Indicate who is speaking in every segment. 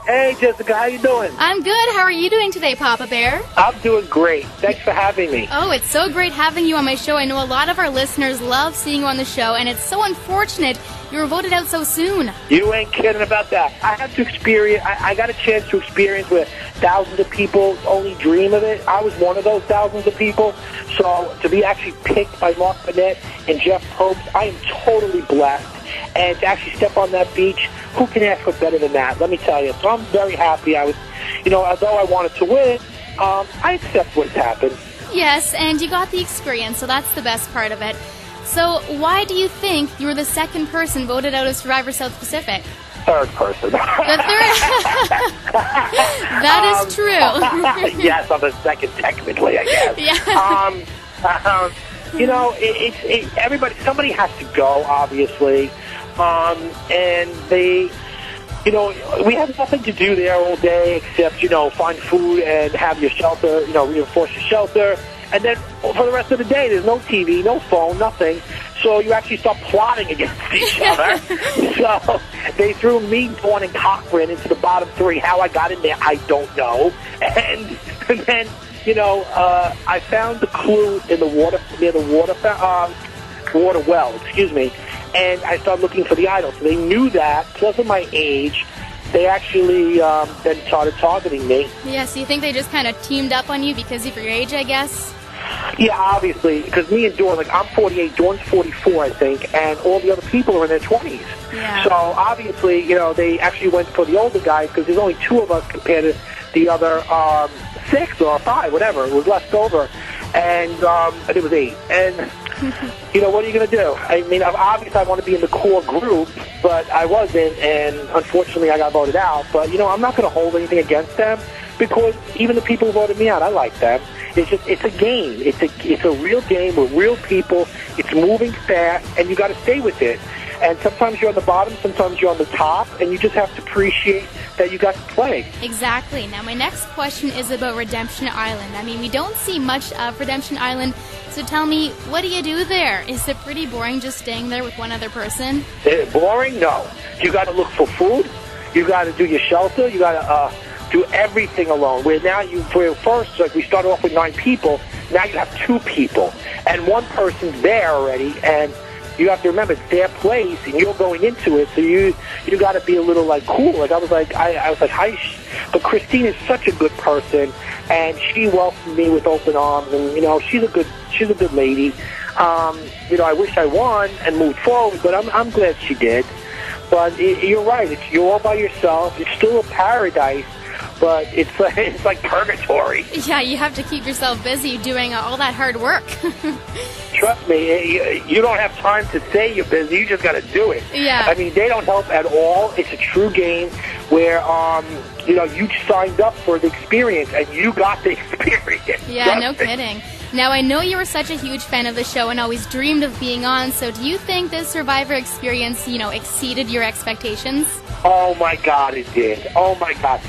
Speaker 1: Hey, Jessica, how you doing?
Speaker 2: I'm good. How are you doing today, Papa Bear?
Speaker 1: I'm doing great. Thanks for having me.
Speaker 2: Oh, it's so great having you on my show. I know a lot of our listeners love seeing you on the show, and it's so unfortunate you were voted out so soon.
Speaker 1: You ain't kidding about that. I have to experience, I got a chance to experience where thousands of people only dream of it. I was one of those thousands of people. So to be actually picked by Mark Burnett and Jeff Probst, I am totally blessed. And to actually step on that beach, who can ask for better than that? Let me tell you. So I'm very happy. I was, although I wanted to win, I accept what's happened.
Speaker 2: Yes, and you got the experience, so that's the best part of it. So why do you think you were the second person voted out of Survivor South Pacific?
Speaker 1: Third person.
Speaker 2: The third? That is true.
Speaker 1: Yes, I'm the second technically, I guess.
Speaker 2: Yeah.
Speaker 1: Everybody, somebody has to go, obviously. And they, we have nothing to do there all day except, find food and have your shelter, reinforce your shelter. And then for the rest of the day, there's no TV, no phone, nothing. So you actually start plotting against each other. So they threw me, Dawn, and Cochran into the bottom three. How I got in there, I don't know. And then, I found the clue in the water, near the water well, and I started looking for the idol. So they knew that, plus of my age, they actually then started targeting me.
Speaker 2: Yeah, so you think they just kind of teamed up on you because of your age, I guess?
Speaker 1: Yeah, obviously, because me and Dawn, I'm 48, Dawn's 44, I think, and all the other people are in their 20s.
Speaker 2: Yeah.
Speaker 1: So obviously, they actually went for the older guys because there's only two of us compared to the other 6 or 5, whatever. It was left over, and it was 8. And, what are you going to do? I mean, obviously I want to be in the core group, but I wasn't, and unfortunately I got voted out. But, I'm not going to hold anything against them because even the people who voted me out, I like them. It's a game. It's a real game with real people. It's moving fast, and you got to stay with it. And sometimes you're on the bottom, sometimes you're on the top, and you just have to appreciate that you got to play.
Speaker 2: Exactly. Now, my next question is about Redemption Island. I mean, we don't see much of Redemption Island, so tell me, what do you do there? Is it pretty boring just staying there with one other person?
Speaker 1: Boring? No. You got to look for food. You got to do your shelter. You got to do everything alone. Where now first, we started off with 9 people. Now you have 2 people, and one person's there already, and you have to remember it's their place, and you're going into it, so you got to be a little cool. I was like, hi, but Christine is such a good person, and she welcomed me with open arms, and she's a good lady. I wish I won and moved forward, but I'm glad she did. But you're right, you're all by yourself. It's still a paradise. But it's like purgatory.
Speaker 2: Yeah, you have to keep yourself busy doing all that hard work.
Speaker 1: Trust me, you don't have time to say you're busy. You just got to do it.
Speaker 2: Yeah.
Speaker 1: I mean, they don't help at all. It's a true game where, you signed up for the experience and you got the experience.
Speaker 2: Yeah, no kidding. Now, I know you were such a huge fan of the show and always dreamed of being on, so do you think this Survivor experience, exceeded your expectations?
Speaker 1: Oh, my God, it did. Oh, my God.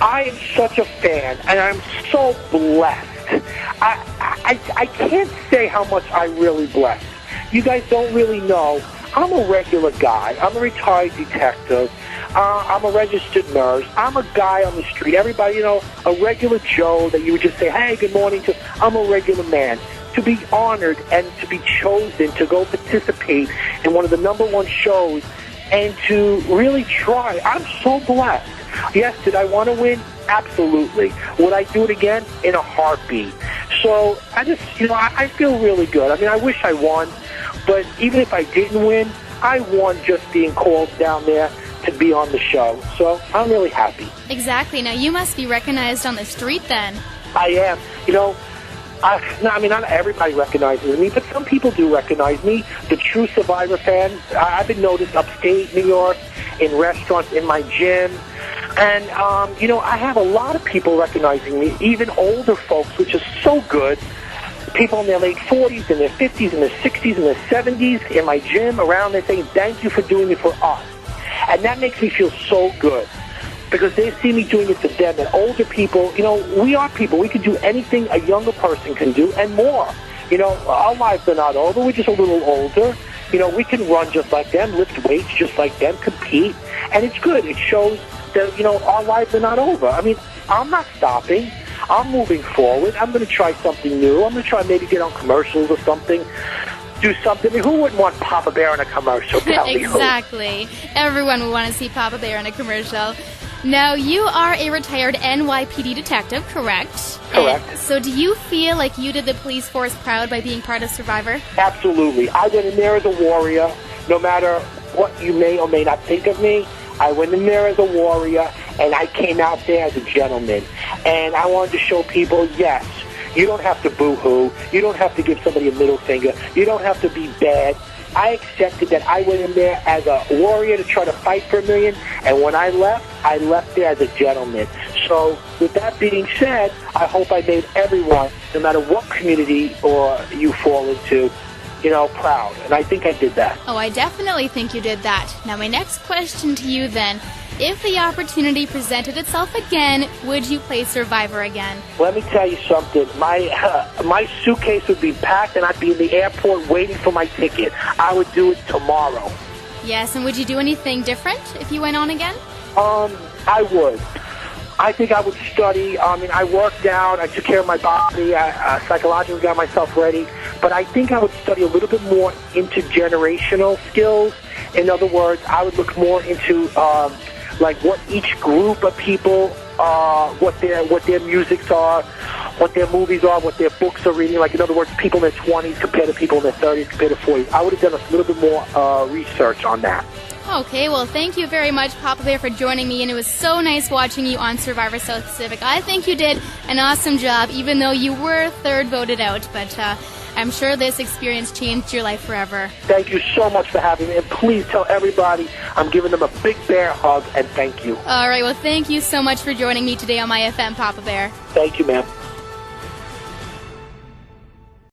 Speaker 1: I am such a fan, and I'm so blessed. I can't say how much I'm really blessed. You guys don't really know. I'm a regular guy. I'm a retired detective. I'm a registered nurse. I'm a guy on the street. Everybody, a regular Joe that you would just say, hey, good morning to. I'm a regular man. To be honored and to be chosen to go participate in one of the #1 shows and to really try, I'm so blessed. Yes, did I want to win? Absolutely. Would I do it again? In a heartbeat. So I just, I feel really good. I mean, I wish I won, but even if I didn't win, I won just being called down there to be on the show. So I'm really happy.
Speaker 2: Exactly. Now, you must be recognized on the street then.
Speaker 1: I am. Not everybody recognizes me, but some people do recognize me. The true Survivor fans. I've been noticed upstate New York, in restaurants, in my gym. And, I have a lot of people recognizing me, even older folks, which is so good. People in their late 40s, in their 50s, in their 60s, in their 70s, in my gym, around there saying, thank you for doing it for us. And that makes me feel so good because they see me doing it for them. And older people, we are people. We can do anything a younger person can do and more. Our lives are not over. We're just a little older. We can run just like them, lift weights just like them, compete. And it's good. It shows that, our lives are not over. I mean, I'm not stopping. I'm moving forward. I'm going to try something new. I'm going to try maybe get on commercials or something. Do something. I mean, who wouldn't want Papa Bear in a commercial? Tell me who.
Speaker 2: Exactly. Everyone would want to see Papa Bear in a commercial. Now, you are a retired NYPD detective, correct?
Speaker 1: Correct.
Speaker 2: And so do you feel like you did the police force proud by being part of Survivor?
Speaker 1: Absolutely. I went in there as a warrior. No matter what you may or may not think of me, I went in there as a warrior, and I came out there as a gentleman. And I wanted to show people, yes, you don't have to boo-hoo. You don't have to give somebody a middle finger. You don't have to be bad. I accepted that I went in there as a warrior to try to fight for $1 million, and when I left there as a gentleman. So with that being said, I hope I made everyone, no matter what community or you fall into, proud. And I think I did that.
Speaker 2: Oh, I definitely think you did that. Now, my next question to you then, if the opportunity presented itself again, would you play Survivor again?
Speaker 1: Let me tell you something. My suitcase would be packed, and I'd be in the airport waiting for my ticket. I would do it tomorrow.
Speaker 2: Yes, and would you do anything different if you went on again?
Speaker 1: I would. I think I would study. I worked out. I took care of my body. I psychologically got myself ready. But I think I would study a little bit more intergenerational skills. In other words, I would look more into what each group of people, what their musics are, what their movies are, what their books are reading. Like, in other words, people in their 20s compared to people in their 30s compared to 40s. I would have done a little bit more research on that.
Speaker 2: Okay, well, thank you very much, Papa Bear, for joining me, and it was so nice watching you on Survivor South Pacific. I think you did an awesome job, even though you were third voted out, but I'm sure this experience changed your life forever.
Speaker 1: Thank you so much for having me, and please tell everybody I'm giving them a big bear hug, and thank you.
Speaker 2: All right, well, thank you so much for joining me today on myFM, Papa Bear.
Speaker 1: Thank you, ma'am.